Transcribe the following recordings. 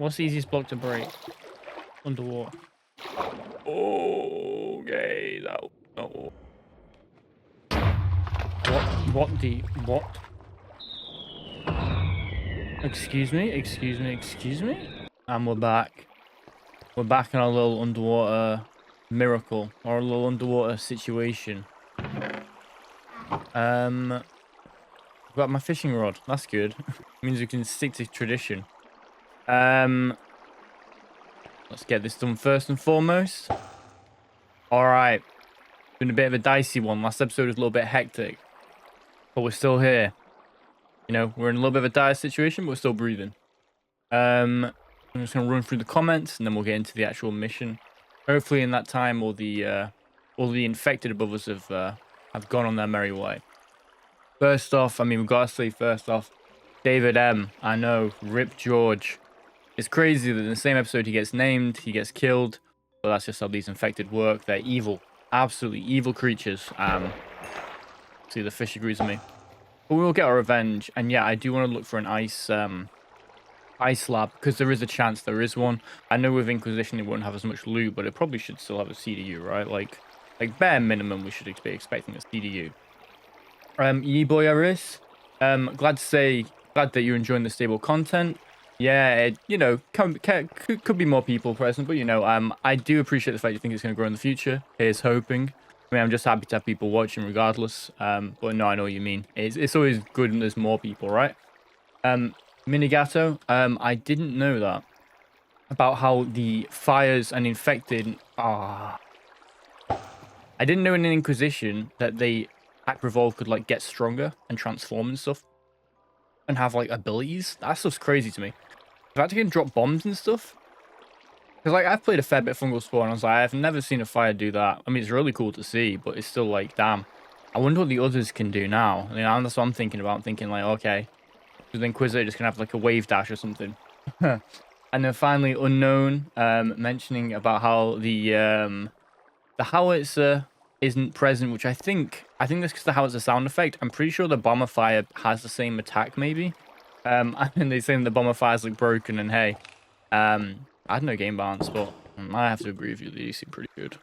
What's the easiest block to break? Underwater. Okay, that. Oh. What? Excuse me. And we're back. We're back in our little underwater miracle, or a little underwater situation. I've got my fishing rod. That's good. Means we can stick to tradition. Let's get this done first and foremost. All right. Been a bit of a dicey one. Last episode was a little bit hectic, but we're still here. You know, we're in a little bit of a dire situation, but we're still breathing. I'm just gonna run through the comments, and then we'll get into the actual mission. Hopefully, in that time, all the infected above us have gone on their merry way. First off, I mean, we've got to say first off, David M. I know, Rip George. It's crazy that in the same episode he gets named, he gets killed, but that's just how these infected work. They're evil, absolutely evil creatures. See, the fish agrees with me. But we will get our revenge, and yeah, I do want to look for an ice lab, because there is a chance there is one. I know with Inquisition it won't have as much loot, but it probably should still have a CDU, right? Like bare minimum, we should be expecting a CDU. Ye-boy Aris, glad that you're enjoying the stable content. Yeah, you know, could be more people present, but you know, I do appreciate the fact you think it's going to grow in the future. Here's hoping. I mean, I'm just happy to have people watching regardless. But no, I know what you mean. It's always good when there's more people, right? Minigato, I didn't know that about how the fires and infected. I didn't know in an Inquisition that they at Revolve could like get stronger and transform and stuff, and have like abilities. That stuff's crazy to me. I've had to get drop bombs and stuff. Because, like, I've played a fair bit of Fungal Spore, and I was like, I've never seen a fire do that. I mean, it's really cool to see, but it's still like, damn. I wonder what the others can do now. You know, that's what I'm thinking about. I'm thinking, like, okay, the Inquisitor just gonna have, like, a wave dash or something. And then finally, Unknown, mentioning about how the howitzer isn't present, which I think that's because the howitzer sound effect. I'm pretty sure the bomber fire has the same attack, maybe. And they say the bomber fire's, like, broken, and hey, I had no game balance, but I have to agree with you. These seem pretty good.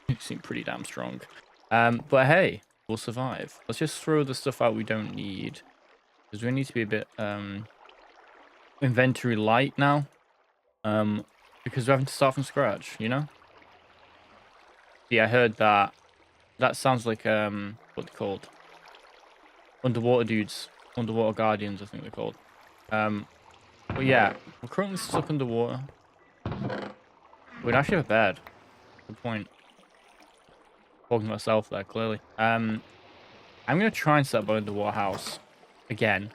They seem pretty damn strong. But hey, we'll survive. Let's just throw the stuff out we don't need, because we need to be a bit inventory light now. Because we're having to start from scratch, you know. Yeah, I heard that. That sounds like what they're called. Underwater dudes, underwater guardians, I think they're called. But yeah, we're currently stuck underwater. We'd actually have a bed. Good point. Talking to myself there, clearly. I'm gonna try and set up an underwater house again.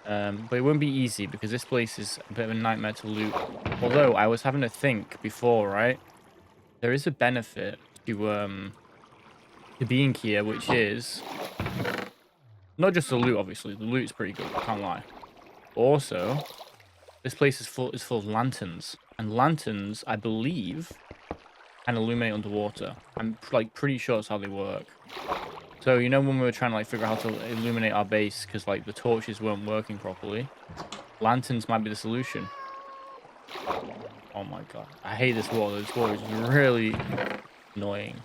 But it won't be easy because this place is a bit of a nightmare to loot. Although I was having to think before, right? There is a benefit to being here, which is not just the loot, obviously. The loot's pretty good, can't lie. Also, this place is full of lanterns, and lanterns, I believe, can illuminate underwater. I'm like pretty sure that's how they work. So you know when we were trying to like figure out how to illuminate our base because like the torches weren't working properly, lanterns might be the solution. Oh my god, I hate this water. This water is really annoying.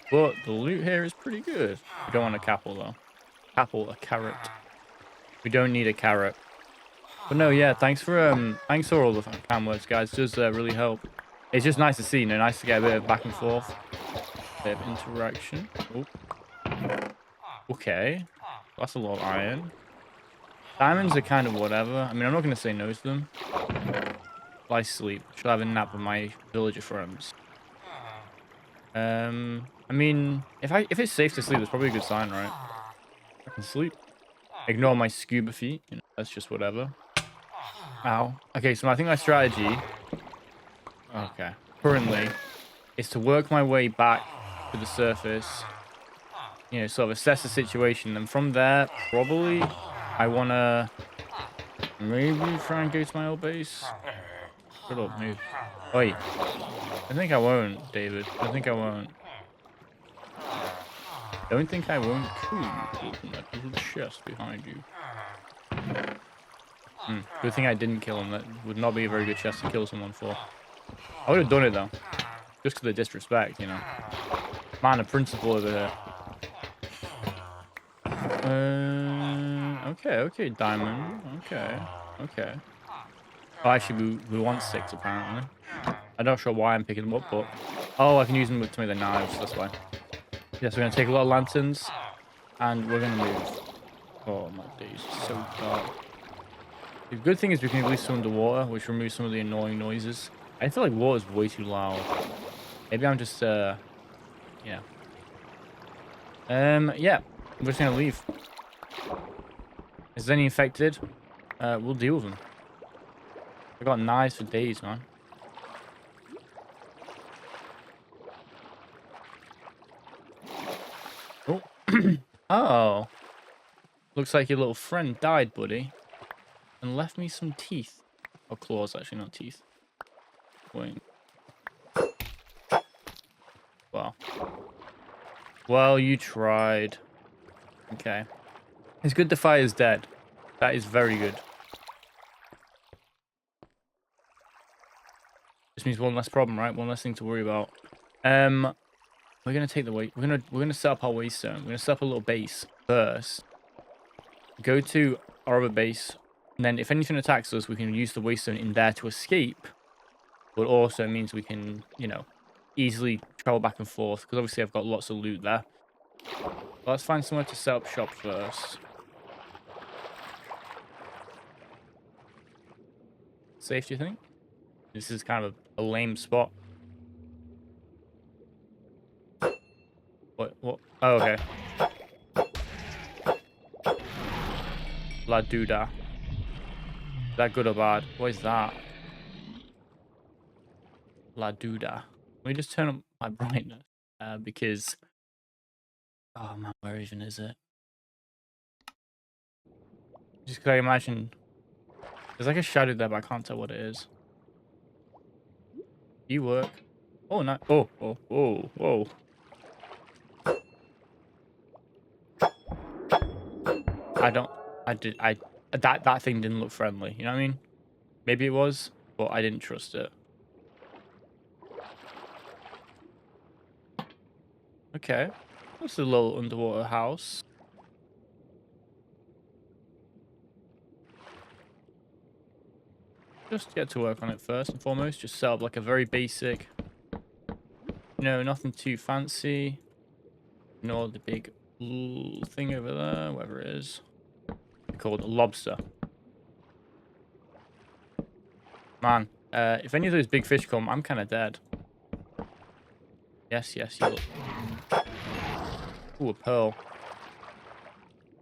But the loot here is pretty good. We don't want a capel though. Capel, a carrot. We don't need a carrot. But no, yeah, thanks for all the cam words, guys. It does really help. It's just nice to see, you know, nice to get a bit of back and forth, bit of interaction. Oh. Okay, that's a lot of iron. Diamonds are kind of whatever. I mean, I'm not gonna say no to them. I sleep. Should I have a nap with my villager friends? I mean, if it's safe to sleep, that's probably a good sign, right? I can sleep. Ignore my scuba feet. You know, that's just whatever. Ow. Okay, so I think my strategy, currently, is to work my way back to the surface. You know, sort of assess the situation, and from there, probably, I wanna maybe try and go to my old base. Good old move. Wait, I think I won't, David. I think I won't. Don't think I won't. Cool. Open that little chest behind you. Good thing I didn't kill him. That would not be a very good chance to kill someone for. I would have done it though. Just because of the disrespect, you know. Man, a principle over here. Okay, diamond. Okay. Oh, actually, we want 6 apparently. I'm not sure why I'm picking them up, but oh, I can use them to make the knives. That's why. Yes, we're gonna take a lot of lanterns, and we're gonna move. Oh my days, it's so dark. The good thing is we can release some underwater, which removes some of the annoying noises. I feel like water's way too loud. Maybe I'm just yeah. Yeah, we're just gonna leave. Is there any infected? We'll deal with them. I got knives for days, man. Oh. Oh. Looks like your little friend died, buddy. And left me some teeth. Or claws, actually, not teeth. Wait. Well. Well, you tried. Okay. It's good the fire's dead. That is very good. This means one less problem, right? One less thing to worry about. We're gonna take the weight. We're gonna set up our waystone. We're gonna set up a little base first. Go to our other base, and then if anything attacks us, we can use the waystone in there to escape. But also means we can, you know, easily travel back and forth because obviously I've got lots of loot there. But let's find somewhere to set up shop first. Safe, do you think? This is kind of a lame spot. What? Oh, okay. La Duda. Is that good or bad? What is that? La Duda. Let me just turn up my brightness. Because... Oh man, where even is it? Just because I imagine... There's like a shadow there, but I can't tell what it is. You work. Oh, no. Oh, whoa. That thing didn't look friendly, you know what I mean? Maybe it was, but I didn't trust it. Okay. That's a little underwater house. Just get to work on it first and foremost. Just set up like a very basic, you know, nothing too fancy. Ignore the big thing over there, whatever it is. It's called a lobster. Man, if any of those big fish come, I'm kind of dead. Yes, you look. Ooh, a pearl.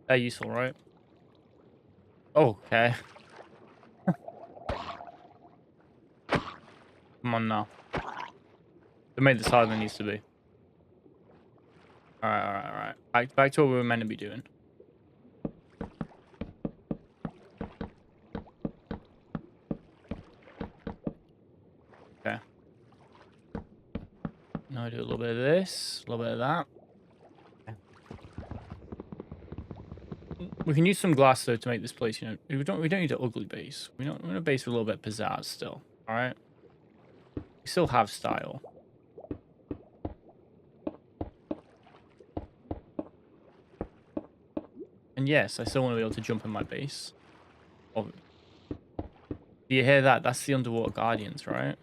They're useful, right? Oh, okay. Come on now. They made this harder than it needs to be. Alright. Back to what we were meant to be doing. Okay. Now I do a little bit of this, a little bit of that. We can use some glass though to make this place, you know. We don't need an ugly base. We want a base with a little bit of pizzazz still. Alright. We still have style. And yes, I still want to be able to jump in my base. Oh. Do you hear that? That's the underwater guardians, right?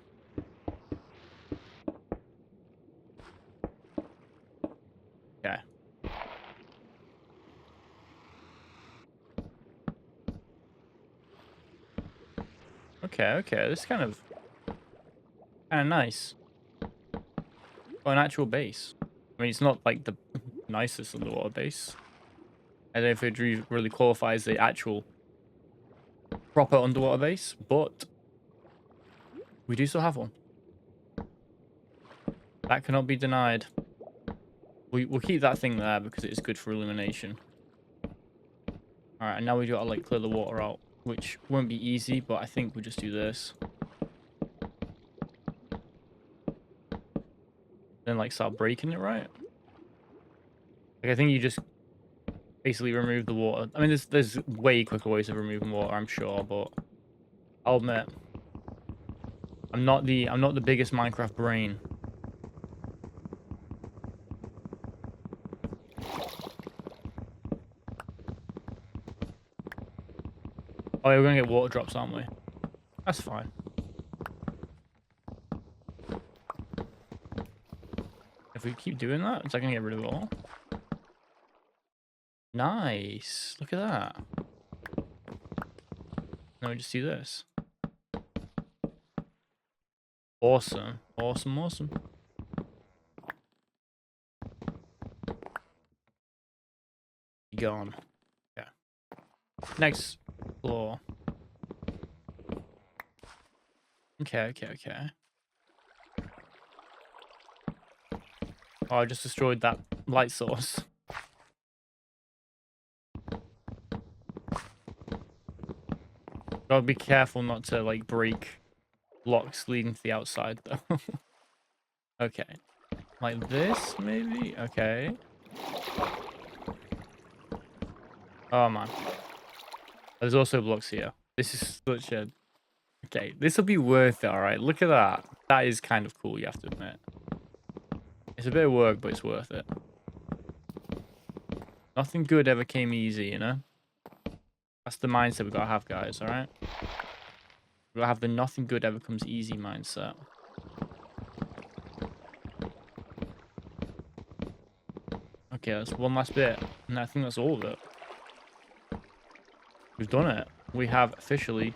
Okay. Okay. This is kind of nice. Oh, an actual base. I mean, it's not like the nicest underwater base. I don't know if it really qualifies the actual proper underwater base, but we do still have one. That cannot be denied. We'll keep that thing there because it is good for illumination. Alright, and now we gotta like clear the water out, which won't be easy, but I think we'll just do this. Then like start breaking it, right? Like I think you just basically remove the water. I mean, there's way quicker ways of removing water, I'm sure, but I'll admit, I'm not the biggest Minecraft brain. Oh, yeah, we're gonna get water drops, aren't we? That's fine. If we keep doing that, is that gonna get rid of it all? Nice. Look at that. Now we just do this. Awesome. Awesome, awesome. Gone. Yeah. Next floor. Okay. Oh, I just destroyed that light source. Gotta be careful not to, like, break blocks leading to the outside, though. Okay. Like this, maybe? Okay. Oh, man. There's also blocks here. This is such a... Okay, this will be worth it, alright? Look at that. That is kind of cool, you have to admit. It's a bit of work, but it's worth it. Nothing good ever came easy, you know? That's the mindset we gotta have, guys, alright? We gotta have the nothing good ever comes easy mindset. Okay, that's one last bit. And I think that's all of it. We've done it. We have officially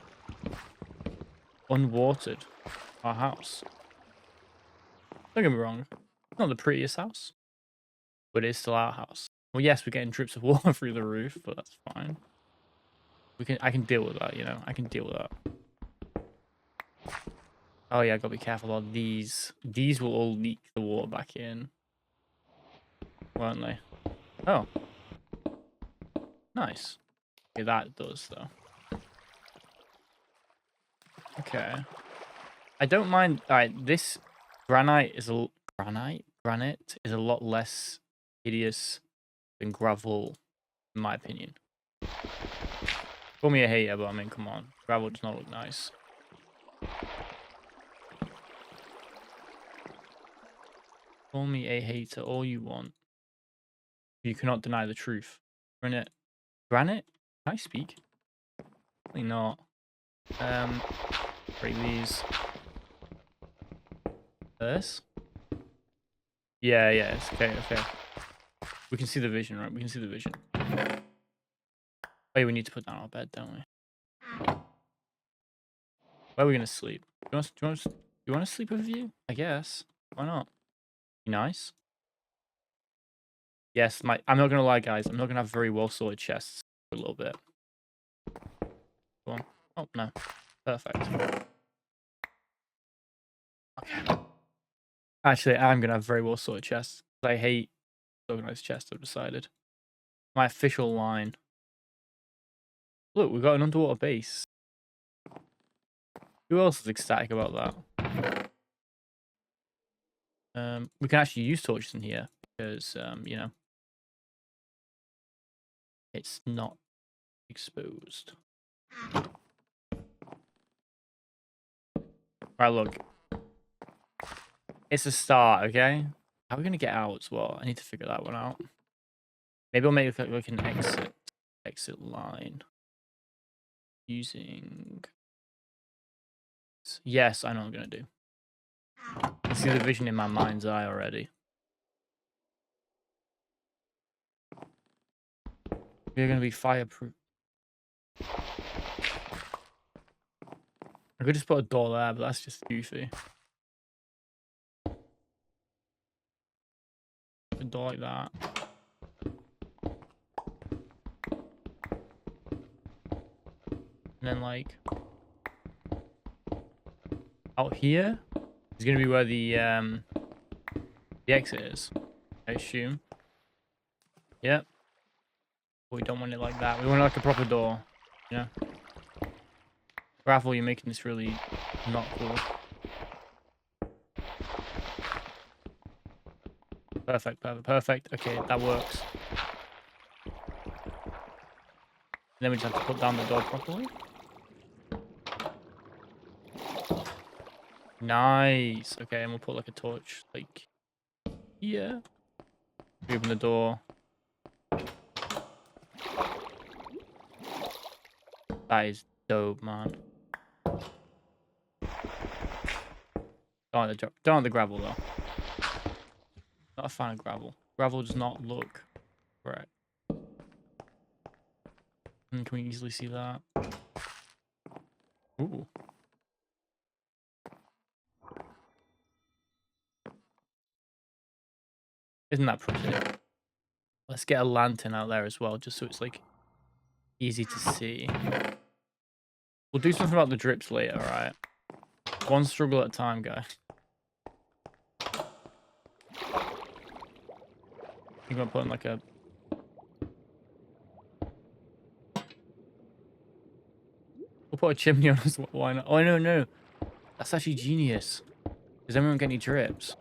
unwatered our house. Don't get me wrong. It's not the prettiest house. But it is still our house. Well, yes, we're getting drips of water through the roof, but that's fine. I can deal with that, you know? I can deal with that. Oh, yeah, I gotta be careful about these. These will all leak the water back in. Won't they? Oh. Nice. Okay, that does, though. Okay. I don't mind... Alright, this granite is a... Granite is a lot less hideous than gravel, in my opinion. Call me a hater, but I mean, come on. Gravel does not look nice. Call me a hater all you want. You cannot deny the truth. Granite? Can I speak? Probably not. Break these. This? Yeah, it's okay. We can see the vision, right? We can see the vision. Wait, we need to put down our bed, don't we? Where are we gonna sleep? Do you want to sleep with you? I guess. Why not? Be nice. Yes, I'm not gonna lie, guys. I'm not gonna have very well sorted chests for a little bit. Go on. Oh no. Perfect. Okay. Actually, I'm gonna have very well sorted chests. I hate organized chests, I've decided. My official line. Look, we've got an underwater base. Who else is ecstatic about that? We can actually use torches in here because, you know, it's not exposed. Right, look. It's a start, okay? How are we going to get out as well? I need to figure that one out. Maybe I'll make like an exit line. Using... Yes, I know what I'm going to do. I see the vision in my mind's eye already. We're going to be fireproof. I could just put a door there, but that's just goofy. A door like that. And then, like, out here is going to be where the exit is, I assume. Yep. But we don't want it like that. We want it like a proper door, you know? Gravel, you're making this really not cool. Perfect. Okay, that works. then we just have to put down the door properly. Nice. Okay, and we'll put like a torch, like, yeah. Open the door. That is dope, man. Don't want the gravel though. Not a fan of gravel. Gravel does not look correct. And can we easily see that? Ooh. Isn't that pretty? Let's get a lantern out there as well, just so it's like easy to see. We'll do something about the drips later, alright? One struggle at a time, guys. I'm gonna put in like a... We'll put a chimney on us. Why not? Oh, no. That's actually genius. Does anyone get any drips?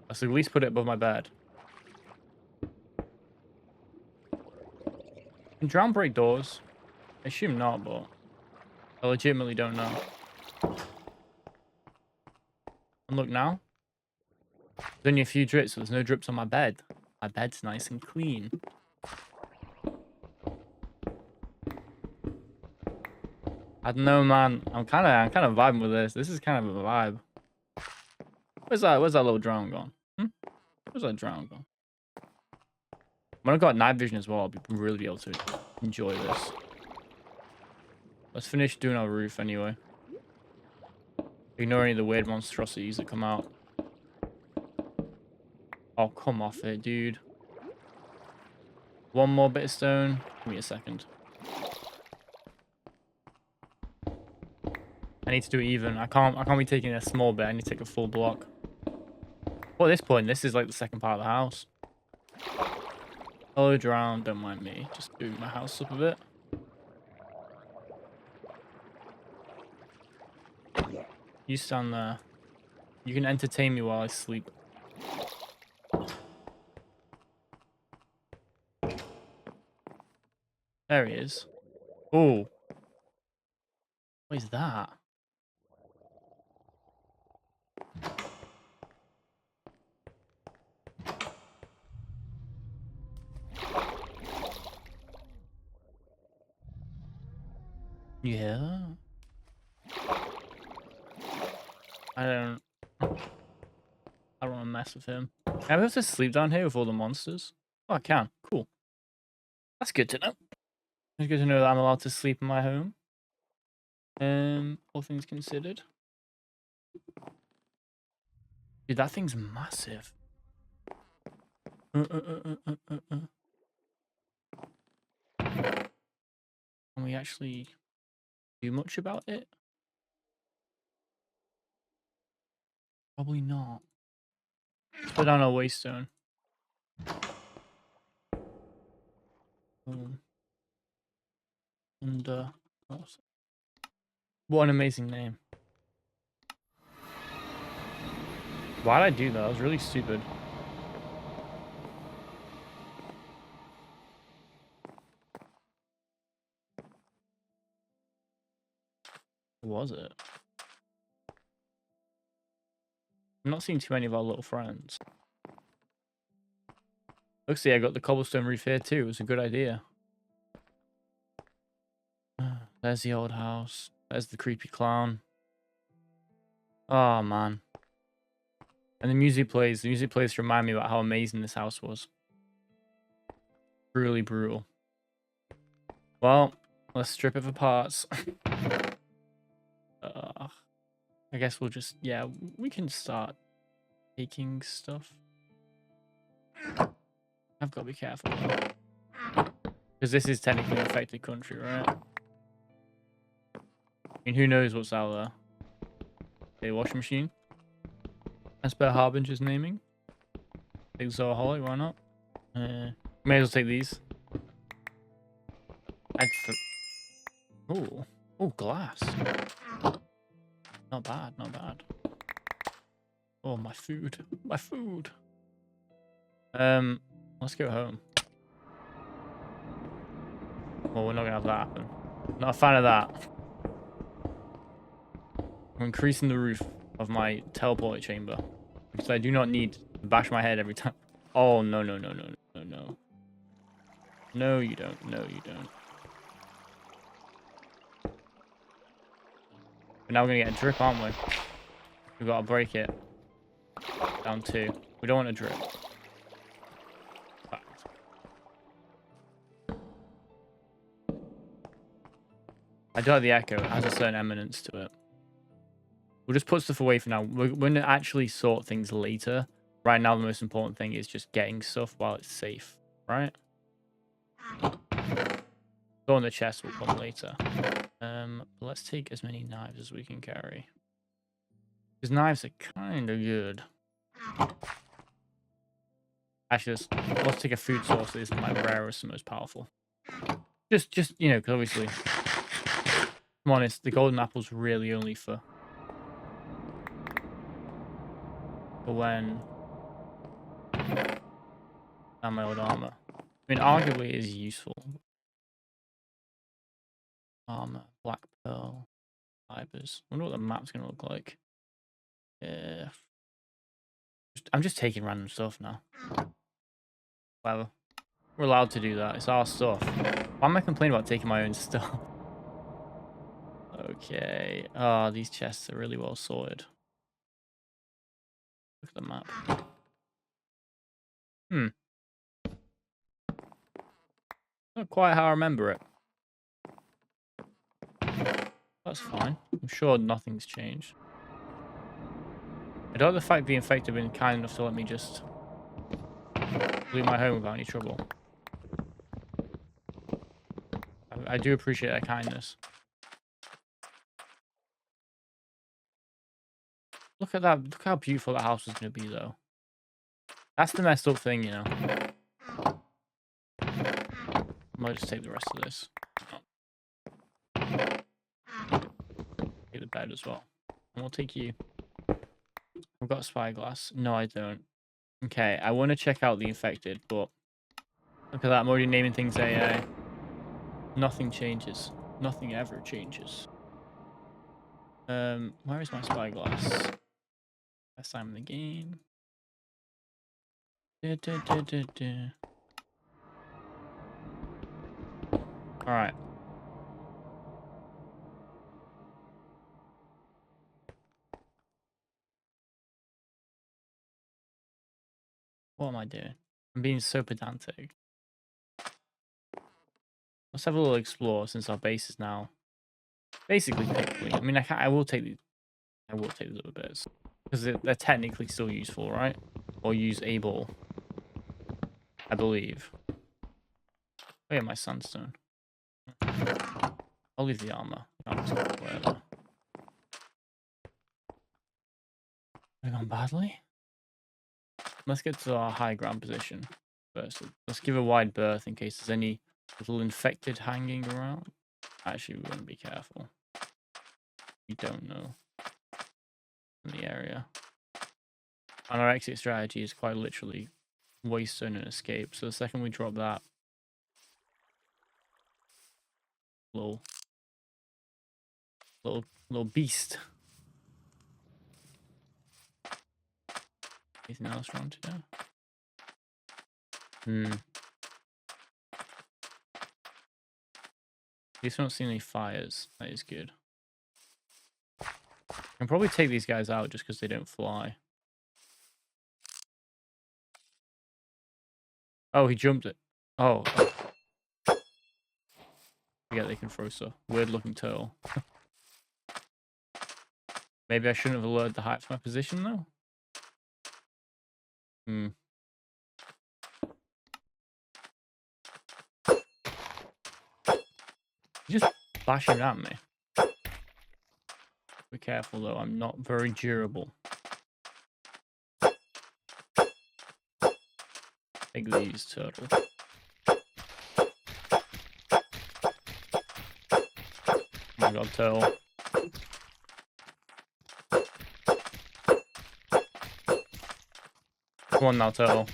Let's at least put it above my bed. Can drown break doors? I assume not, but I legitimately don't know. And look now. There's only a few drips, so there's no drips on my bed. My bed's nice and clean. I don't know, man. I'm kind of vibing with this. This is kind of a vibe. Where's that little drone gone? Where's that drone gone? When I've got night vision as well, I'll really be able to enjoy this. Let's finish doing our roof anyway. Ignore any of the weird monstrosities that come out. Oh, come off it, dude. One more bit of stone. Give me a second. I need to do it even. I can't be taking a small bit. I need to take a full block. Well, at this point, this is like the second part of the house. Hello, drown. Don't mind me. Just doing my house up a bit. You stand there. You can entertain me while I sleep. There he is. Oh. What is that? Yeah. I don't want to mess with him. Can I be able to sleep down here with all the monsters? Oh, I can. Cool. That's good to know. It's good to know that I'm allowed to sleep in my home. All things considered. Dude, that thing's massive. Can we actually do much about it? Probably not. Let's put down our waystone. And what an amazing name. Why'd I do that? That was really stupid. What was it? I'm not seeing too many of our little friends. Looks like I got the cobblestone roof here too. It was a good idea. There's the old house. There's the creepy clown. Oh, man. And the music plays. The music plays to remind me about how amazing this house was. Really brutal. Well, let's strip it for parts. I guess we'll just... Yeah, we can start taking stuff. I've got to be careful, because this is technically an affected country, right? I mean, who knows what's out there? Okay, washing machine. As per Harbinger's naming. Take the Holly, why not? May as well take these. Oh, glass. Not bad, not bad. Oh, my food. My food. Let's go home. Well, we're not gonna have that happen. Not a fan of that. I'm increasing the roof of my teleporter chamber because I do not need to bash my head every time. Oh, no, no, no, no, no, no. No, you don't. No, you don't. But now we're going to get a drip, aren't we? We've got to break it. Down 2. We don't want a drip. Fact. I do like the echo. It has a certain eminence to it. We'll just put stuff away for now. We're going to actually sort things later. Right now, the most important thing is just getting stuff while it's safe. Right? Go on the chest will come later. Let's take as many knives as we can carry. Because knives are kind of good. Actually, let's take a food source that is my rarest and most powerful. Just you know, because obviously, I'm honest, the golden apple's really only for when and my old armor. I mean, arguably, it is useful. Armor, black pearl, fibers. I wonder what the map's gonna look like. Yeah. I'm just taking random stuff now. Whatever. We're allowed to do that. It's our stuff. Why am I complaining about taking my own stuff? Okay. Oh, these chests are really well sorted. Look at the map. Not quite how I remember it. That's fine. I'm sure nothing's changed. I don't like the fact the infected have been kind enough to let me just leave my home without any trouble. I do appreciate that kindness. Look at that. Look how beautiful that house is going to be, though. That's the messed up thing, you know. I might just take the rest of this. Take the bed as well. And we'll take you. I've got a spyglass. No, I don't. Okay, I want to check out the infected, but look at that. I'm already naming things AA. Nothing changes. Nothing ever changes. Where is my spyglass? Best time in the game. Alright. What am I doing? I'm being so pedantic. Let's have a little explore since our base is now basically pickly. I mean, I will take these. I will take the little bits because they're technically still useful, right? Or usable, I believe. Oh yeah, my sandstone. I'll leave the armor. Whatever. Have I gone badly? Let's get to our high ground position first. Let's give a wide berth in case there's any little infected hanging around. Actually, we want to be careful. We don't know in the area. And our exit strategy is quite literally waste zone and escape. So the second we drop that little beast. Anything else wrong to do? At least we don't see any fires. That is good. I can probably take these guys out just because they don't fly. Oh, he jumped it. Oh. Yeah, they can throw stuff. Weird looking turtle. Maybe I shouldn't have alerted the height for my position though. Just bashing at me. Be careful though, I'm not very durable. Take these, turtle. Oh my god, turtle. Come on now, turtle.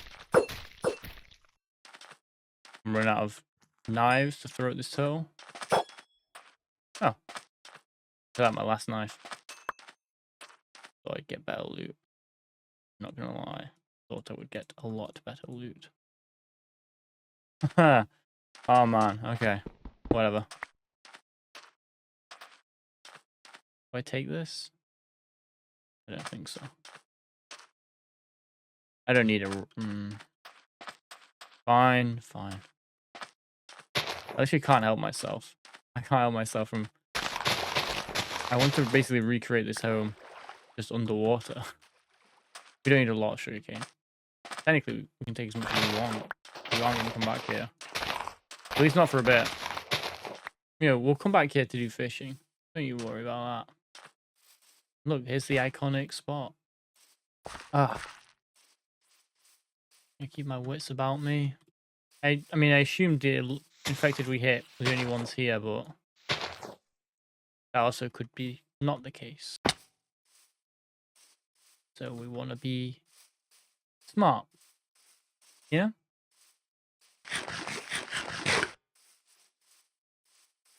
I'm running out of knives to throw at this turtle. Oh. That's my last knife. Thought I'd get better loot. Not gonna lie. Thought I would get a lot better loot. Oh man, okay. Whatever. Do I take this? I don't think so. I don't need a... Fine, fine. I actually can't help myself. I can't help myself from... I want to basically recreate this home just underwater. We don't need a lot of sugarcane. Technically, we can take as much as we want. We aren't going to come back here. At least not for a bit. You know, we'll come back here to do fishing. Don't you worry about that. Look, here's the iconic spot. Ah. I keep my wits about me. I mean, I assumed the infected we hit were the only ones here, but that also could be not the case. So we want to be smart. You know?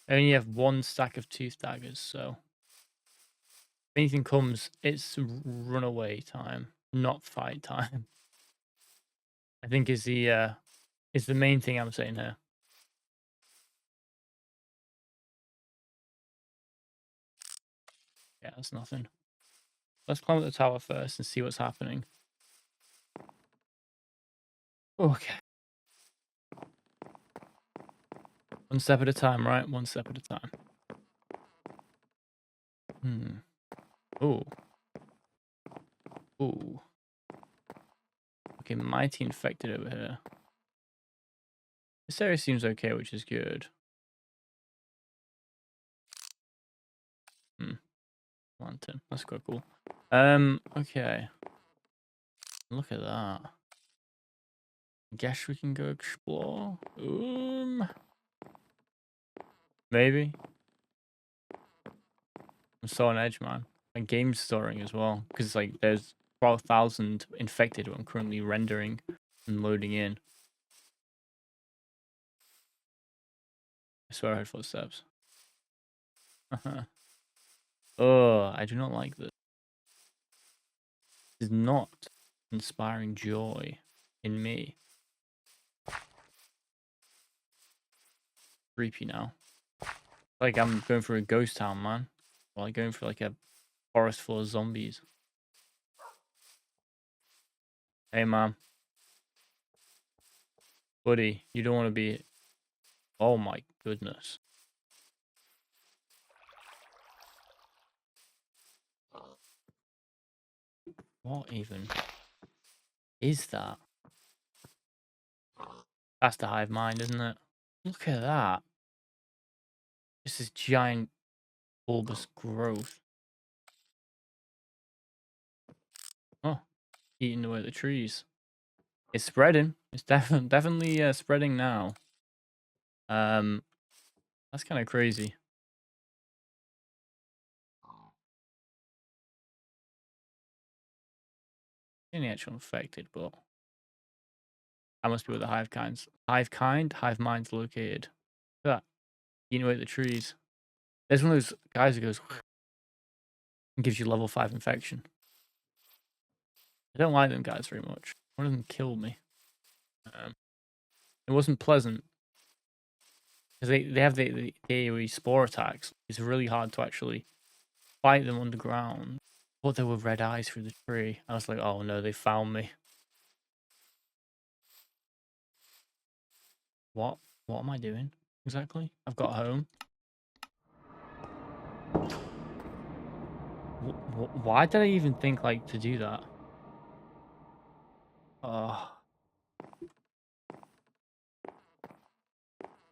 I only have one stack of tooth daggers, so if anything comes, it's runaway time, not fight time. I think is the main thing I'm saying here. Yeah, that's nothing. Let's climb up the tower first and see what's happening. Okay. One step at a time, right? One step at a time. Ooh. Ooh. Okay, mighty infected over here. This area seems okay, which is good. Lantern. That's quite cool. Okay. Look at that. Guess we can go explore. Maybe. I'm so on edge, man. My game's storing as well. Because like there's 12,000 infected I'm currently rendering and loading in. I swear I heard footsteps. Oh, I do not like this. This is not inspiring joy in me. Creepy now. Like I'm going through a ghost town, man. Or like going through like a forest full of zombies. Hey, man. Buddy, you don't want to be... Oh my goodness. What even is that? That's the Hivemind, isn't it? Look at that. This is giant bulbous growth. Oh, eating away at the trees. It's spreading. It's definitely spreading now. That's kind of crazy. Any actual infected, but I must be where the Hivemind's located. Look at that. Eating away at the trees. There's one of those guys who goes and gives you level 5 infection. I don't like them guys very much. One of them killed me. It wasn't pleasant. Because they have the AoE spore attacks. It's really hard to actually fight them underground. I thought there were red eyes through the tree. I was like, oh no, they found me. What? What am I doing exactly? I've got home. Why did I even think like to do that? Oh.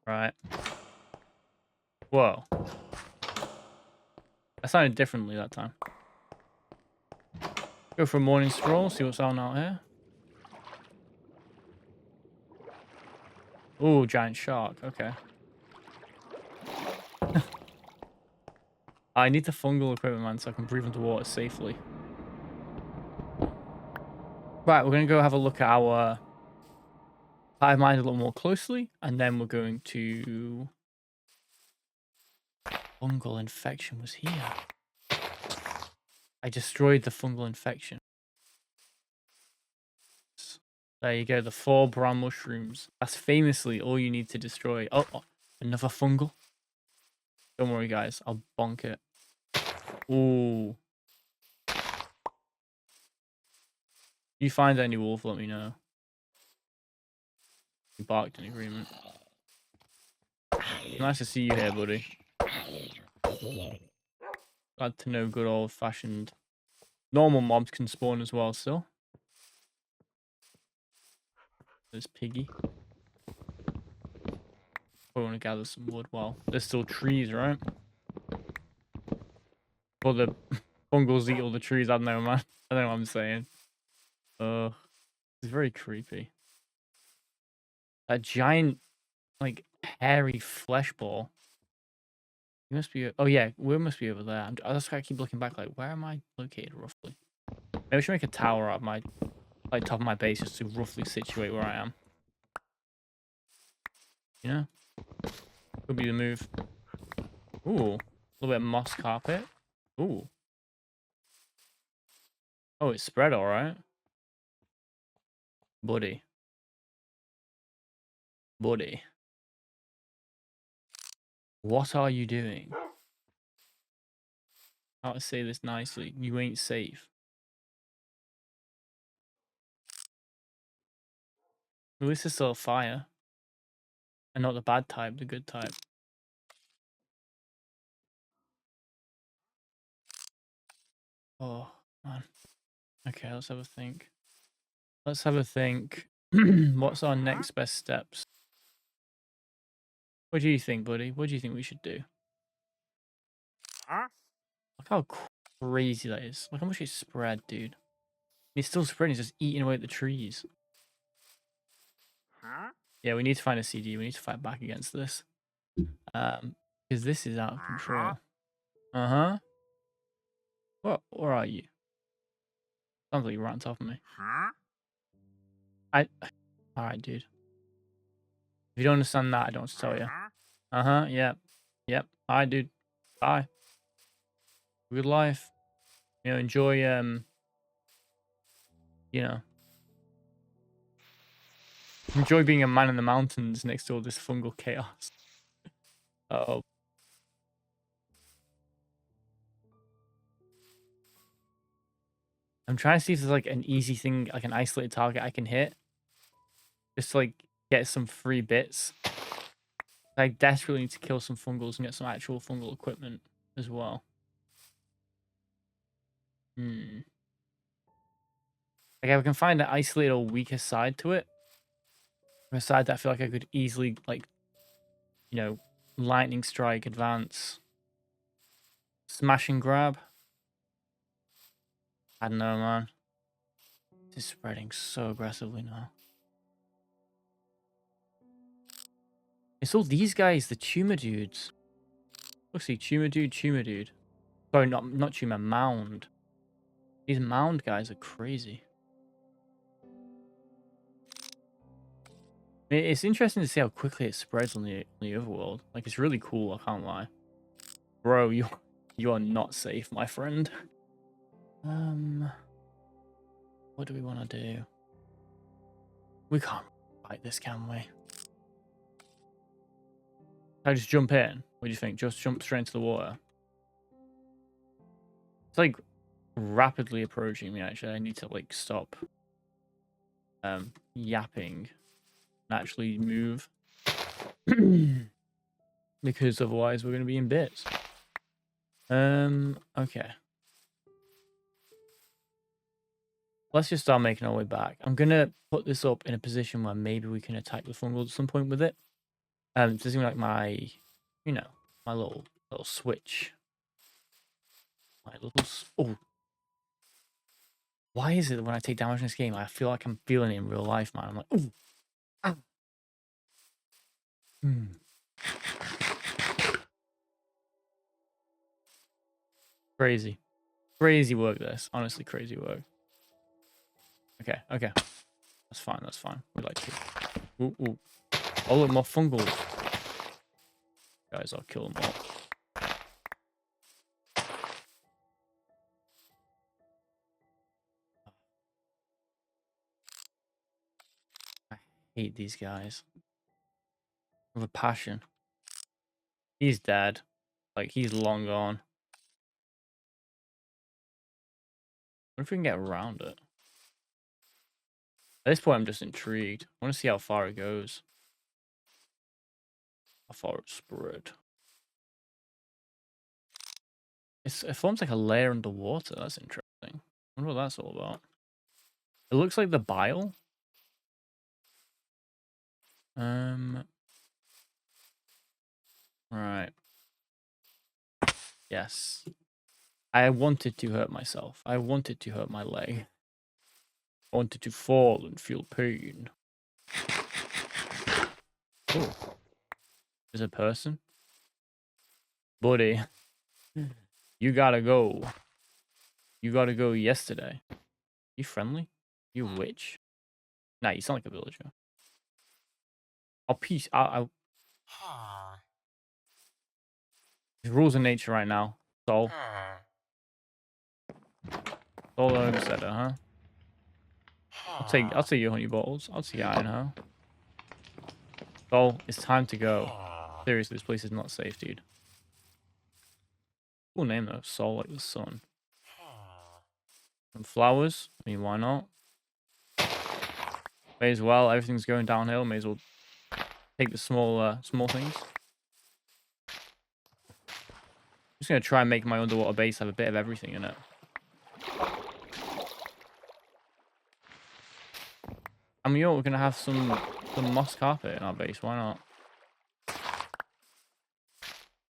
Right. Whoa. I sounded differently that time. Go for a morning stroll, see what's on out here. Ooh, giant shark. Okay. I need the fungal equipment, man, so I can breathe underwater safely. Right, we're going to go have a look at our Hivemind a little more closely, and then we're going to... Fungal infection was here. I destroyed the fungal infection. There you go, the 4 brown mushrooms. That's famously all you need to destroy. Oh, another fungal. Don't worry, guys. I'll bonk it. Ooh. If you find any wolf, let me know. You barked in agreement. Nice to see you here, buddy. Glad to know good old-fashioned normal mobs can spawn as well still. There's Piggy. I want to gather some wood. Well, there's still trees, right? Well, the fungals eat all the trees. I don't know, man. I don't know what I'm saying. It's very creepy. A giant, like, hairy flesh ball. You must be... Oh, yeah. We must be over there. That's why I keep looking back, like, where am I located, roughly? Maybe I should make a tower out of my... like, top of my base just to roughly situate where I am. You know? Could be the move. Ooh. A little bit of moss carpet. Ooh. Oh, it's spread all right. Buddy. Buddy. What are you doing? How to say this nicely? You ain't safe. At least it's still a fire. And not the bad type, the good type. Oh, man. Okay, let's have a think. Let's have a think. What's our next best steps? What do you think, buddy? What do you think we should do? Look how crazy that is. Look how much it's spread, dude. It's still spreading, it's just eating away at the trees. Yeah, we need to find a CD. We need to fight back against this. Because this is out of control. Uh-huh. What? Where are you? Sounds like you're right on top of me. Alright, dude. If you don't understand that, I don't want to tell you. Uh-huh, yep. Yep. Alright, dude. Bye. Good life. You know, enjoy, you know. Enjoy being a man in the mountains next to all this fungal chaos. Uh-oh. I'm trying to see if there's like an easy thing, like an isolated target I can hit. Just to, like, get some free bits. I desperately need to kill some fungals and get some actual fungal equipment as well. Like, if I can find an isolated or weaker side to it, a side that I feel like I could easily, like, you know, lightning strike, advance, smash and grab. I don't know, man. It's spreading so aggressively now. It's all these guys, the tumor dudes. Let's see, tumor dude. Sorry, not tumor, mound. These mound guys are crazy. It's interesting to see how quickly it spreads on the overworld. Like, it's really cool, I can't lie. Bro, you are not safe, my friend. What do we want to do? We can't fight this, can we? I just jump in. What do you think? Just jump straight into the water. It's like rapidly approaching me, actually. I need to like stop yapping and actually move. Because otherwise we're gonna be in bits. Okay. Let's just start making our way back. I'm gonna put this up in a position where maybe we can attack the fungal at some point with it. This is like my, you know, my little switch. My little... Oh. Why is it that when I take damage in this game, I feel like I'm feeling it in real life, man? I'm like, ooh. Ah. Crazy. Crazy work, this. Honestly, crazy work. Okay. That's fine. We like to. Ooh, ooh. Oh, look, more fungals. Guys, I'll kill them all. I hate these guys. With a passion. He's dead. Like, he's long gone. What if we can get around it? At this point, I'm just intrigued. I want to see how far it goes. How far it's spread. It forms like a layer underwater. That's interesting. I wonder what that's all about. It looks like the bile. Right. Yes. I wanted to hurt myself. I wanted to hurt my leg. I wanted to fall and feel pain. Oh. There's a person? Buddy. You gotta go. You gotta go yesterday. You friendly? You a witch? Nah, you sound like a villager. I'll peace. I'll rules of nature right now. Soul. Soul homesteader, huh? I'll take your honey balls. I'll take iron, huh? Soul, it's time to go. Seriously, this place is not safe, dude. Cool name though. Soul like the sun. And flowers. I mean, why not? May as well. Everything's going downhill. May as well take the small things. I'm just gonna try and make my underwater base have a bit of everything in it. I mean, we're gonna have some moss carpet in our base. Why not?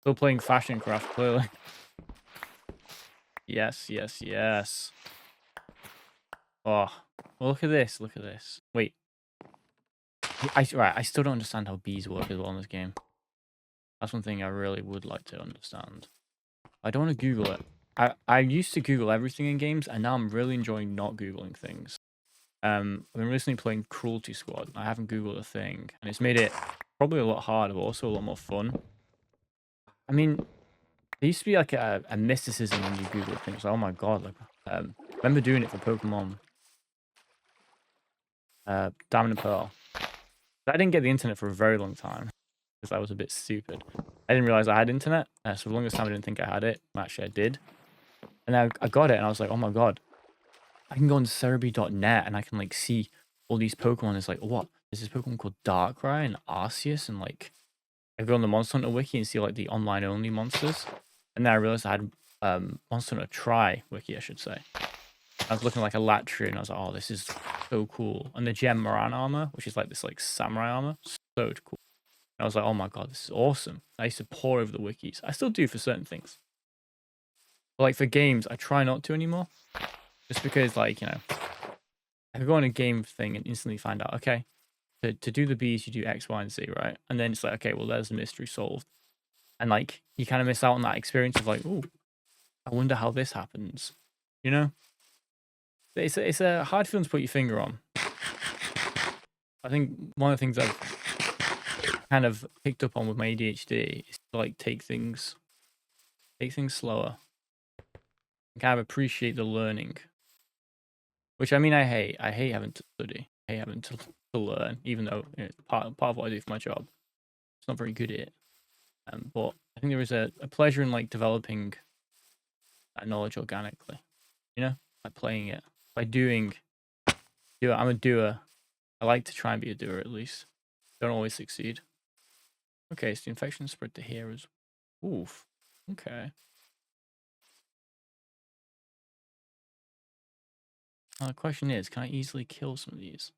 Still playing fashion craft, clearly. Yes, yes, yes. Oh, well, look at this. Look at this. Wait. Right, I still don't understand how bees work as well in this game. That's one thing I really would like to understand. I don't want to Google it. I used to Google everything in games, and now I'm really enjoying not Googling things. I've been recently playing Cruelty Squad. I haven't Googled a thing, and it's made it probably a lot harder, but also a lot more fun. I mean, there used to be like a mysticism when you Google things. Oh my god! Like, I remember doing it for Pokemon Diamond and Pearl. I didn't get the internet for a very long time because I was a bit stupid. I didn't realize I had internet, so for the longest time I didn't think I had it. Actually, I did. And then I got it, and I was like, oh my god, I can go on Cerebi.net and I can like see all these Pokemon. It's like, what? There's this Pokemon called Darkrai and Arceus, and like I go on the Monster Hunter wiki and see like the online only monsters. And then I realized I had Monster Hunter Tri wiki, I should say. I was looking like a Latria, and I was like, oh, this is so cool. And the Gem Moran armor, which is like this like samurai armor, so cool. And I was like, oh my god, this is awesome. I used to pore over the wikis. I still do for certain things. But like for games, I try not to anymore. Just because, like, you know, I could go on a game thing and instantly find out, okay, to do the bees, you do X, Y, and Z, right? And then it's like, okay, well, there's the mystery solved. And like, you kind of miss out on that experience of like, oh, I wonder how this happens. You know? It's a hard feeling to put your finger on. I think one of the things I've kind of picked up on with my ADHD is to like take things slower and kind of appreciate the learning. Which I mean, I hate having to study. I hate having to learn, even though, you know, it's part of what I do for my job. It's not very good at it. But I think there is a pleasure in like developing that knowledge organically. You know, by playing it, by doing. I'm a doer. I like to try and be a doer at least. Don't always succeed. Okay, so the infection spread to here as. Oof. Okay. Now the question is, can I easily kill some of these?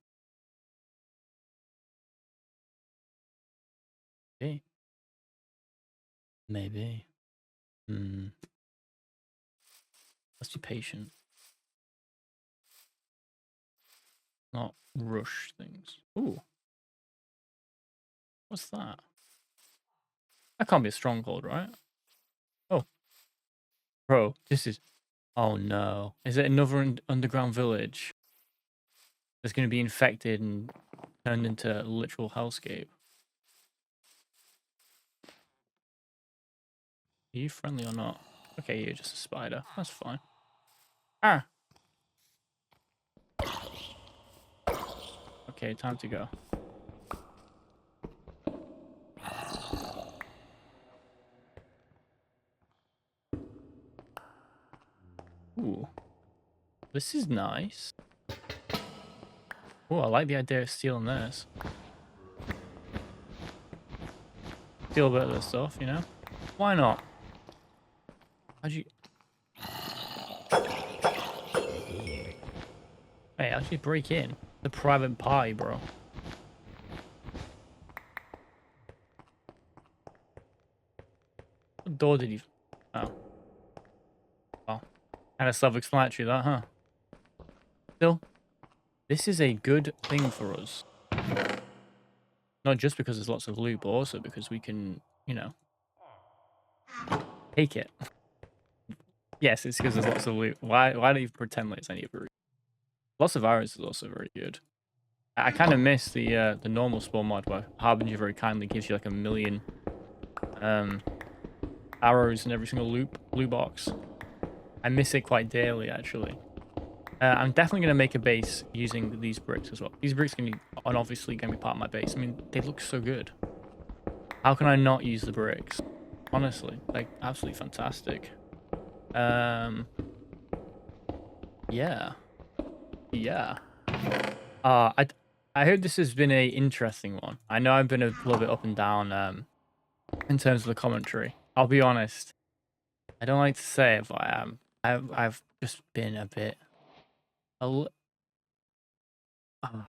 Okay. Maybe. Let's be patient. Not rush things. Ooh. What's that? That can't be a stronghold, right? Oh. Bro, this is... Oh no. Is it another underground village? that's going to be infected and turned into a literal hellscape. Are you friendly or not? Okay, you're just a spider. That's fine. Ah! Okay, time to go. Ooh. This is nice. Ooh, I like the idea of stealing this. Steal a bit of this stuff, you know? Why not? How'd you... Hey, actually break in. The private party, bro. What door did you... Oh. Well, kind of self-explanatory that, huh? Still, this is a good thing for us. Not just because there's lots of loot, but also because we can, you know, take it. Yes, it's because there's lots of loot. Why do you pretend like it's any other reason? Lots of arrows is also very good. I kind of miss the normal Spore mod where Harbinger very kindly gives you like 1,000,000 arrows in every single loot box. I miss it quite dearly, actually. I'm definitely going to make a base using these bricks as well. These bricks are obviously going to be part of my base. I mean, they look so good. How can I not use the bricks? Honestly, like, absolutely fantastic. Yeah. I hope this has been a interesting one. I know I've been a little bit up and down in terms of the commentary. I'll be honest. I don't like to say it, but I am. I've just been a bit.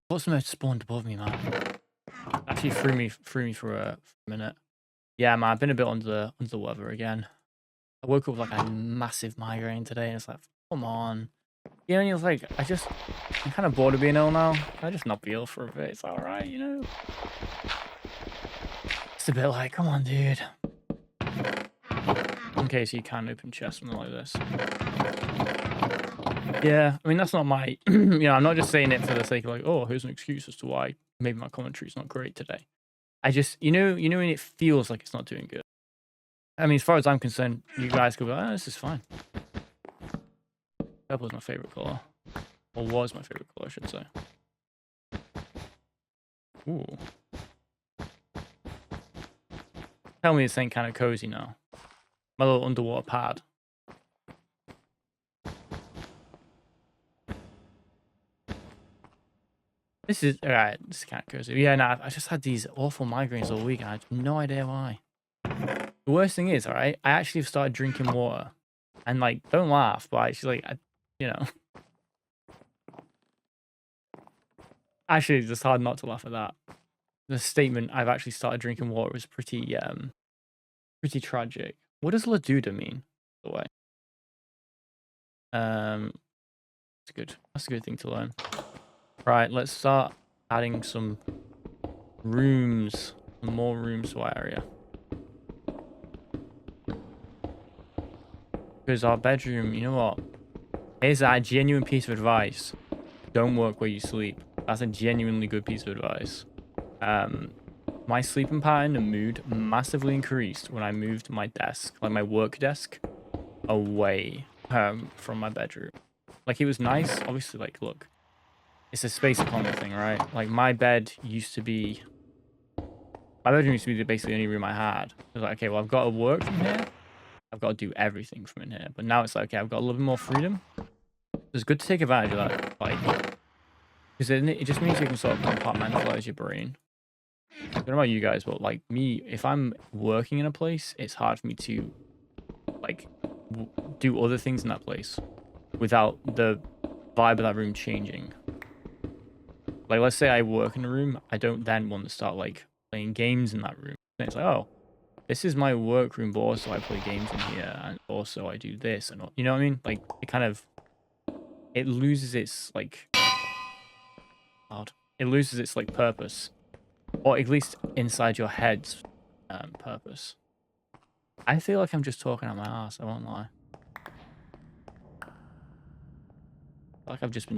What's the most spawned above me, man? Actually threw me for a minute. Yeah, man, I've been a bit under the weather again. I woke up with like a massive migraine today, and it's like, come on. You know, and you're like, I'm kind of bored of being ill now. Can I just not be ill for a bit? It's all right, you know. It's a bit like, come on, dude. In case you can open chest, something like this. Yeah, I mean, that's not my, you know, I'm not just saying it for the sake of like, oh, here's an excuse as to why maybe my commentary is not great today. I just, you know when it feels like it's not doing good. I mean, as far as I'm concerned, you guys could be like, oh, this is fine. Purple is my favorite color. Or was my favorite color, I should say. Ooh. Tell me this ain't kind of cozy now. My little underwater pad. This is, alright, this is kind of cozy. Yeah, no, I just had these awful migraines all week and I have no idea why. The worst thing is, alright, I actually have started drinking water. And like, don't laugh, but actually, you know. Actually, it's just hard not to laugh at that. The statement, I've actually started drinking water, was pretty tragic. What does Laduda mean, by the way? It's good. That's a good thing to learn. Right, let's start adding some rooms, more rooms to our area. Because our bedroom, you know what? Here's a genuine piece of advice. Don't work where you sleep. That's a genuinely good piece of advice. My sleeping pattern and mood massively increased when I moved my desk, like my work desk, away from my bedroom. Like, it was nice. Obviously, like, look. It's a space economy thing, right? Like, my bedroom used to be basically the only room I had. It was like, okay, well, I've got to work from here. I've got to do everything from in here. But now it's like, okay, I've got a little bit more freedom. It's good to take advantage of that, like, because it just means you can sort of compartmentalize your brain. I don't know about you guys, but like me, if I'm working in a place, it's hard for me to like do other things in that place without the vibe of that room changing. Like, let's say I work in a room, I don't then want to start like playing games in that room. And it's like, oh, this is my work room, but also I play games in here, and also I do this, and you know what I mean? Like, it loses its like, it loses its like purpose, or at least inside your head's purpose. I feel like I'm just talking out my ass. I won't lie. Like I've just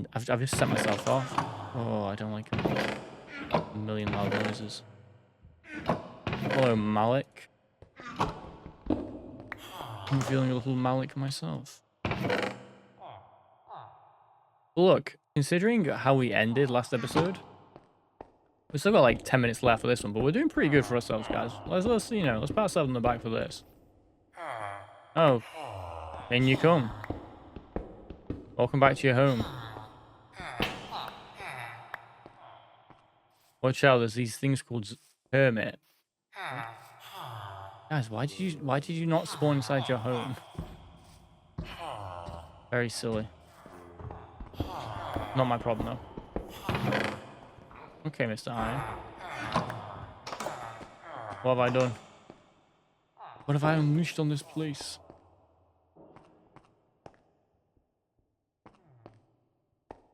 set myself off. Oh, I don't like a million loud noises. Hello, Malik. I'm feeling a little Malik myself. Look, considering how we ended last episode, we've still got like 10 minutes left for this one, but we're doing pretty good for ourselves, guys. Let's you know, let's pat ourselves on the back for this. Oh, in you come. Welcome back to your home. Watch out, there's these things called hermit. Guys, why did you not spawn inside your home? Very silly. Not my problem though. Okay, Mr. Iron. What have I done? What have I unleashed on this place?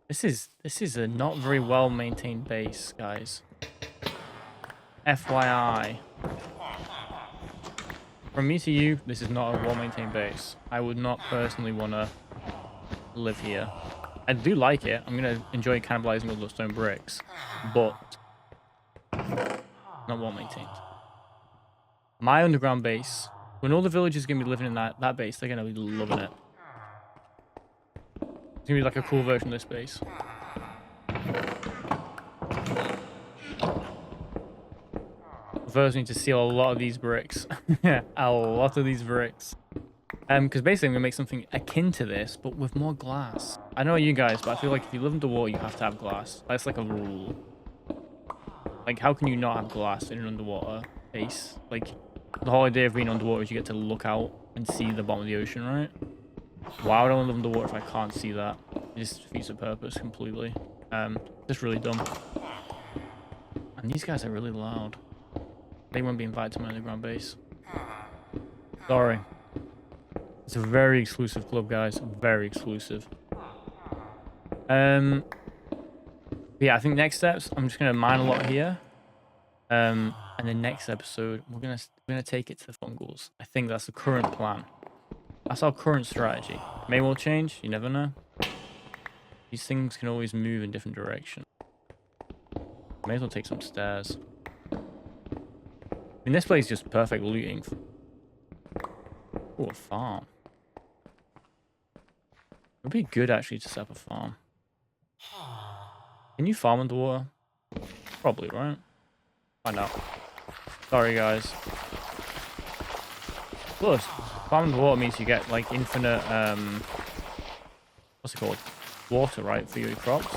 This is a not very well maintained base, guys. FYI. From me to you, this is not a well maintained base. I would not personally want to live here. I do like it. I'm gonna enjoy cannibalizing all those stone bricks, but not well maintained. My underground base, when all the villagers are gonna be living in that base, they're gonna be loving it. It's gonna be like a cool version of this base. First, we need to seal a lot of these bricks. A lot of these bricks. Because basically I'm gonna make something akin to this, but with more glass. I know you guys, but I feel like if you live underwater, you have to have glass. That's like a rule. Like, how can you not have glass in an underwater base? Like, the whole idea of being underwater is you get to look out and see the bottom of the ocean, right? Why would I want to live underwater if I can't see that? It just defeats the purpose completely. Just really dumb. And these guys are really loud. They won't be invited to my underground base. Sorry. It's a very exclusive club, guys. Very exclusive. Yeah, I think next steps, I'm just gonna mine a lot here. And the next episode, we're gonna take it to the fungals. I think that's the current plan. That's our current strategy. May well change, you never know. These things can always move in different directions. May as well take some stairs. I mean, this place is just perfect looting. Oh, a farm. It would be good actually to set up a farm. Can you farm underwater? Probably, right? Find out. Sorry, guys. Plus, farm underwater means you get like infinite, what's it called? Water, right, for your crops?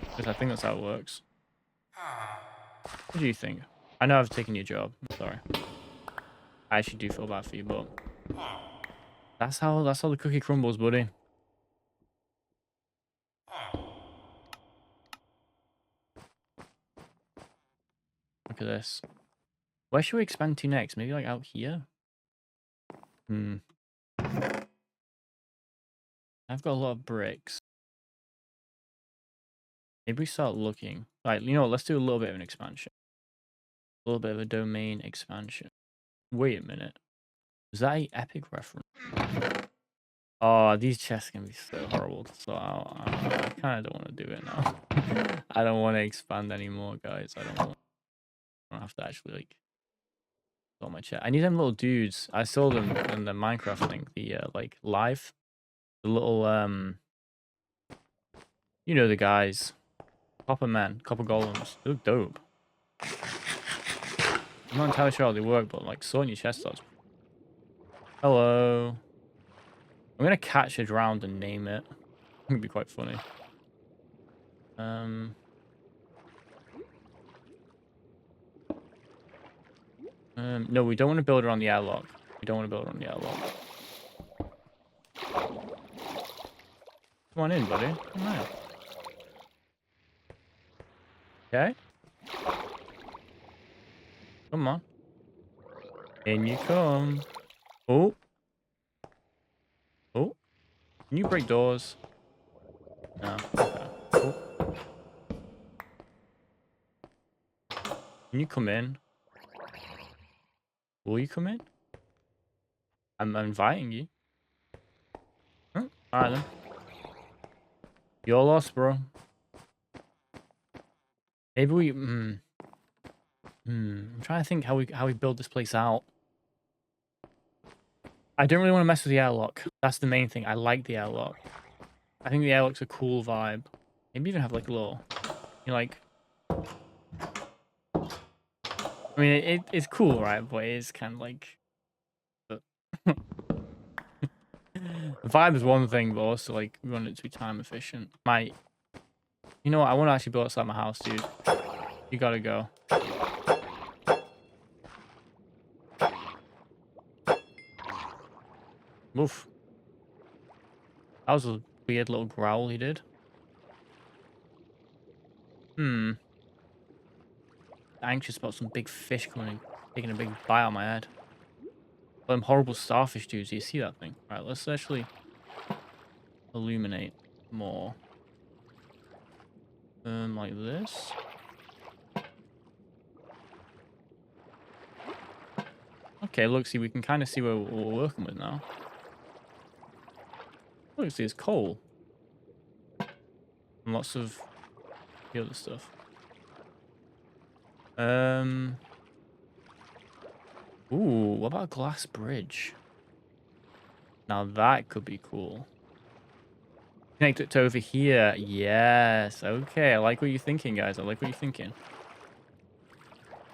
Because I think that's how it works. What do you think? I know I've taken your job. I'm sorry. I actually do feel bad for you, but that's how the cookie crumbles, buddy. Look at this. Where should we expand to next? Maybe like out here? I've got a lot of bricks. Maybe we start looking. Right, you know what? Let's do a little bit of an expansion. A little bit of a domain expansion. Wait a minute. Was that an epic reference? Oh, these chests can be so horrible to sort out. I kind of don't want to do it now. I don't want to expand anymore, guys. I don't have to actually like sort my chest. I need them little dudes. I saw them in the Minecraft thing. The like live, the little you know the guys, copper men, copper golems. They look dope. I'm not entirely sure how they work, but like sorting your chest out. Hello. I'm gonna catch a drowned and name it. It would be quite funny. No, we don't want to build around the airlock. We don't want to build around the airlock. Come on in, buddy. Come on. Okay. Come on. In you come. Oh. Oh. Can you break doors? No. Okay. Oh. Can you come in? Will you come in? I'm inviting you. Huh? Alright then. You're lost, bro. Maybe we... I'm trying to think how we build this place out. I don't really want to mess with the airlock. That's the main thing. I like the airlock. I think the airlock's a cool vibe. Maybe even have like a little... You know, like... I mean, it's cool, right? But it is kind of like... The vibe is one thing, but also like we want it to be time efficient. You know what? I want to actually build outside my house, dude. You gotta go. Oof. That was a weird little growl he did. Anxious about some big fish coming in, taking a big bite out of my head. Them horrible starfish dudes. Do you see that thing? Right, let's actually illuminate more. Like this. Okay, look, see, we can kind of see what we're working with now. Look, see, it's coal. And lots of the other stuff. Ooh, what about a glass bridge? Now that could be cool. Connect it to over here. Yes. Okay, I like what you're thinking, guys. I like what you're thinking.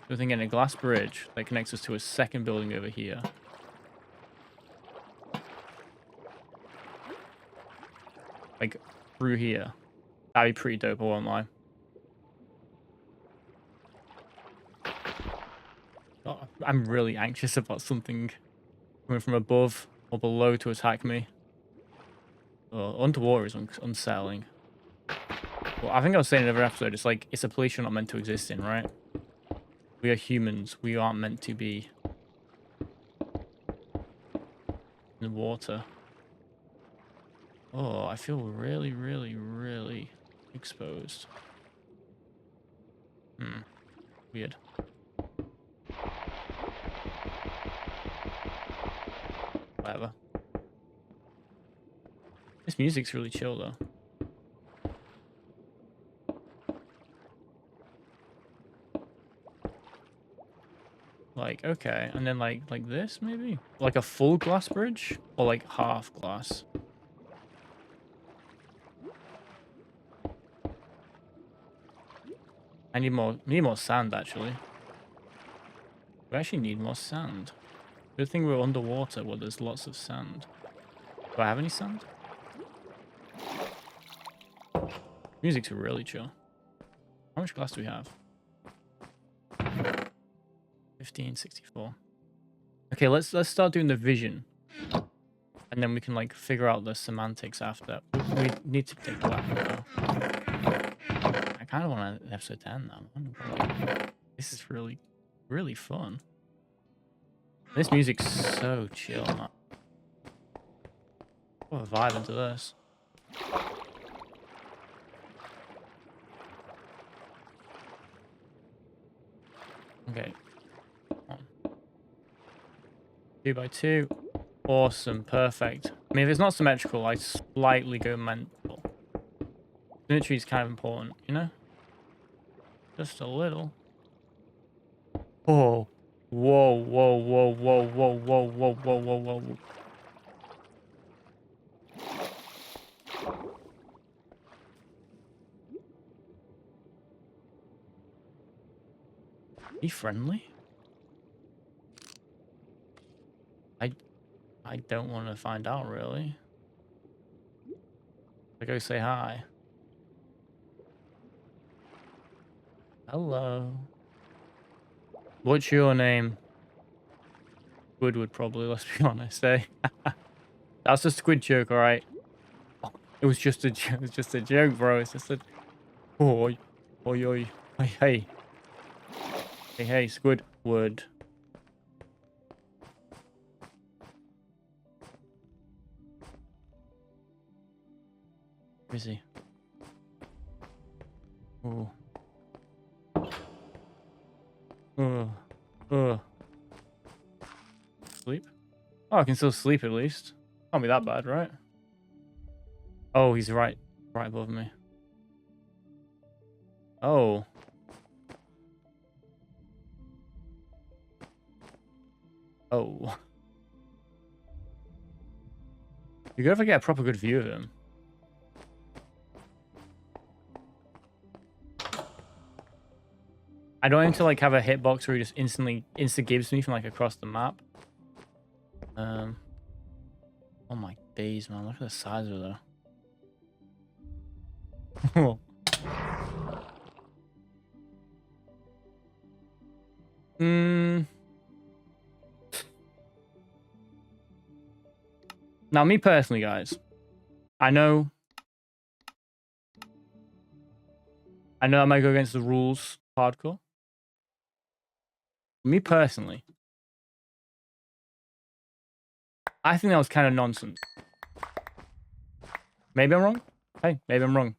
We're thinking a glass bridge that connects us to a second building over here. Like, through here. That'd be pretty dope, I won't lie. Oh, I'm really anxious about something coming from above or below to attack me. Oh, underwater is unsettling. Well, I think I was saying in another episode, it's like, it's a place you're not meant to exist in, right? We are humans. We aren't meant to be in the water. Oh, I feel really, really, really exposed. Weird. Whatever. This music's really chill, though. Like, okay, and then like this, maybe? Like a full glass bridge? Or like half glass? I need more sand, actually. We actually need more sand. Good thing we're underwater where there's lots of sand. Do I have any sand? Music's really chill. How much glass do we have? 1564. Okay, let's start doing the vision. And then we can like figure out the semantics after. We need to take that though. I kind of want an episode 10 now. This is really, really fun. This music's so chill, man. What a vibe into this. Okay. 2 by 2. Awesome. Perfect. I mean, if it's not symmetrical, I slightly go mental. Symmetry is kind of important, you know? Just a little. Oh. Whoa, whoa, whoa, whoa, whoa, whoa, whoa, whoa, whoa, whoa. Be friendly? I don't want to find out, really. I go say hi. Hello. What's your name? SQUIDWARD, probably, let's be honest, eh? That's a squid joke, alright? Oh, it was just a joke. It's just a joke, bro. It's just a... Oh, oi, oi, oi. Hey, hey. Hey, hey, SQUIDWARD. Where is he? Oh. Sleep? Oh, I can still sleep at least. Can't be that bad, right? Oh, he's right above me. Oh. Oh. You're gonna have to get a proper good view of him. I don't aim to like have a hitbox where he just insta-gives me from like across the map. Oh my days, man. Look at the size of it though. Now, me personally, guys, I know I might go against the rules hardcore. Me personally, I think that was kind of nonsense. Maybe I'm wrong. Hey, maybe I'm wrong.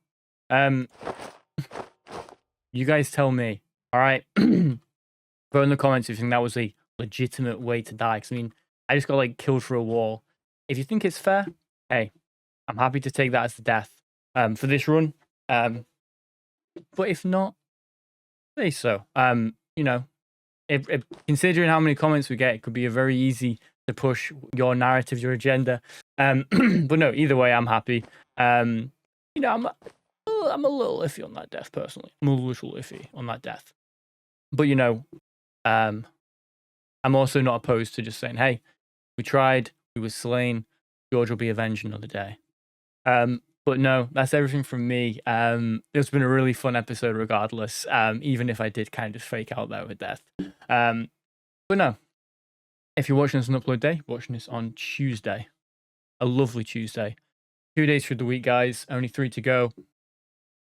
You guys tell me. All right. Put in the comments if you think that was a legitimate way to die. Because, I mean, I just got, like, killed for a wall. If you think it's fair, hey, I'm happy to take that as the death for this run. But if not, say so. You know, if considering how many comments we get, it could be a very easy to push your narrative, your agenda. But no, either way, I'm happy. You know, I'm a little iffy on that death, personally. I'm a little iffy on that death. But, you know, I'm also not opposed to just saying, hey, we tried, we were slain, George will be avenged another day. But no, that's everything from me. It's been a really fun episode regardless, even if I did kind of fake out there with death. But no, if you're watching this on upload day, watching this on Tuesday, a lovely Tuesday. 2 days through the week, guys, only 3 to go.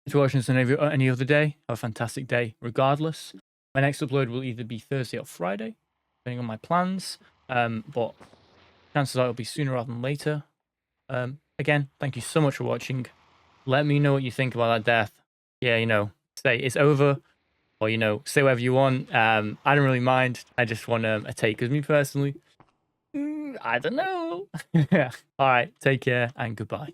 If you're watching this on any other day, have a fantastic day regardless. My next upload will either be Thursday or Friday, depending on my plans. But chances are it'll be sooner rather than later. Again, thank you so much for watching. Let me know what you think about that death. Yeah, you know, say it's over, or, you know, say whatever you want. I don't really mind. I just want a take, because me personally, I don't know. All right, take care and goodbye.